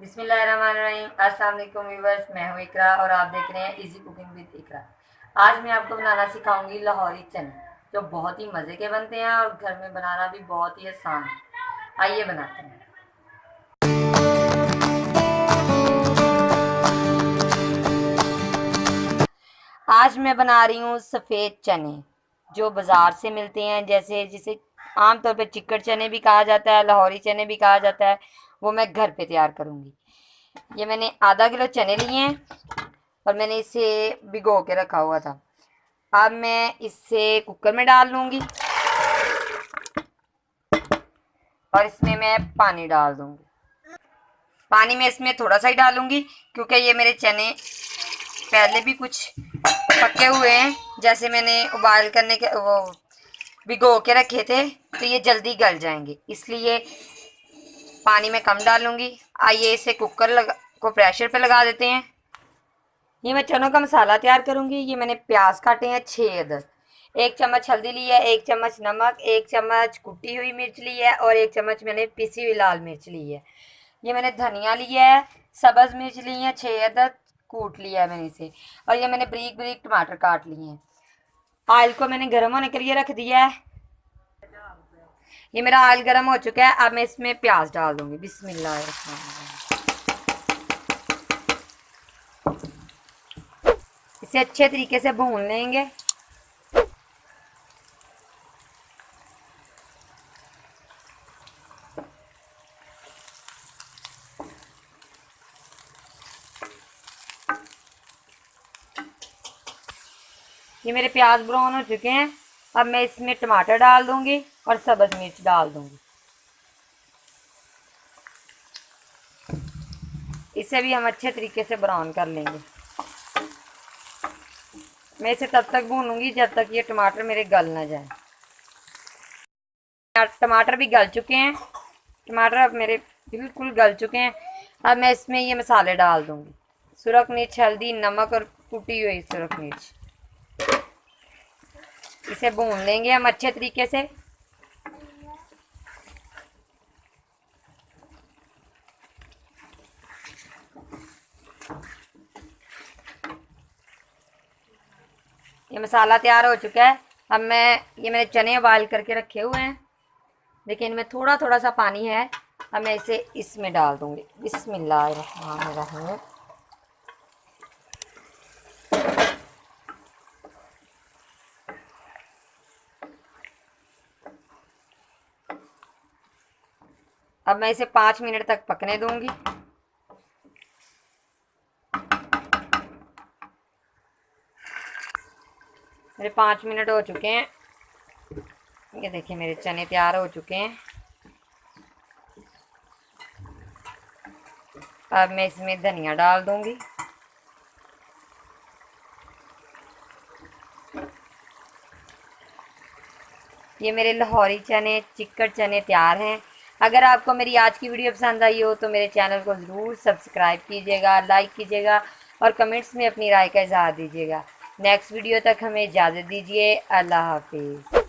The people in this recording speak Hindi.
बिस्मिल्लाहिर्रहमानिर्रहीम। अस्सलाम वालेकुम व्यूअर्स, मैं हूँ इकरा और आप देख रहे हैं इजी कुकिंग विद इकरा। आज मैं आपको बनाना सिखाऊंगी लाहौरी चने, जो बहुत ही मज़े के बनते हैं और घर में बनाना भी बहुत ही आसान है। आइए बनाते हैं। आज मैं बना रही हूँ सफ़ेद चने, जो बाज़ार से मिलते हैं, जैसे जिसे आमतौर पर चिकन चने भी कहा जाता है, लाहौरी चने भी कहा जाता है। वो मैं घर पे तैयार करूँगी। ये मैंने आधा किलो चने लिए हैं और मैंने इसे भिगो के रखा हुआ था। अब मैं इसे कुकर में डाल लूँगी और इसमें मैं पानी डाल दूँगी। पानी में इसमें थोड़ा सा ही डालूँगी क्योंकि ये मेरे चने पहले भी कुछ पके हुए हैं, जैसे मैंने उबाल करने के वो भिगो के रखे थे, तो ये जल्दी गल जाएंगे, इसलिए पानी में कम डालूँगी। आइए इसे कुकर को प्रेशर पे लगा देते हैं। ये मैं चनों का मसाला तैयार करूँगी। ये मैंने प्याज काटे हैं 6 अदद, 1 चम्मच हल्दी ली है, 1 चम्मच नमक, 1 चम्मच कुटी हुई मिर्च ली है और 1 चम्मच मैंने पिसी हुई लाल मिर्च ली है। ये मैंने धनिया लिया है, सब्ज़ मिर्च ली है 6 अदद, कूट लिया है मैंने इसे। और ये मैंने बारीक बारीक टमाटर काट लिए हैं। ऑयल को मैंने गर्म होने के लिए रख दिया है। ये मेरा ऑयल गर्म हो चुका है। अब मैं इसमें प्याज डाल दूँगी। बिस्मिल्लाह। इसे अच्छे तरीके से भून लेंगे। ये मेरे प्याज ब्राउन हो चुके हैं। अब मैं इसमें टमाटर डाल दूंगी और सब्ज़ मिर्च डाल दूंगी। इसे भी हम अच्छे तरीके से ब्राउन कर लेंगे। मैं इसे तब तक भूनूंगी जब तक ये टमाटर मेरे गल ना जाए। टमाटर भी गल चुके हैं। टमाटर अब मेरे बिल्कुल गल चुके हैं। अब मैं इसमें ये मसाले डाल दूंगी। सुरख मिर्च, हल्दी, नमक और कुटी हुई सुरख मिर्च। इसे भून लेंगे हम अच्छे तरीके से। ये मसाला तैयार हो चुका है। अब ये मैंने चने उबाल करके रखे हुए हैं, लेकिन इनमें थोड़ा थोड़ा सा पानी है। अब मैं इसे इसमें डाल दूंगी। बिस्मिल्लाहिर्रहमानिर्रहीम। अब मैं इसे 5 मिनट तक पकने दूंगी। मेरे 5 मिनट हो चुके हैं। ये देखिए मेरे चने तैयार हो चुके हैं। अब मैं इसमें धनिया डाल दूंगी। ये मेरे लाहौरी चने, चिकन चने तैयार हैं। अगर आपको मेरी आज की वीडियो पसंद आई हो तो मेरे चैनल को ज़रूर सब्सक्राइब कीजिएगा, लाइक कीजिएगा और कमेंट्स में अपनी राय का इज़हार दीजिएगा। नेक्स्ट वीडियो तक हमें इजाज़त दीजिए। अल्लाह हाफिज़।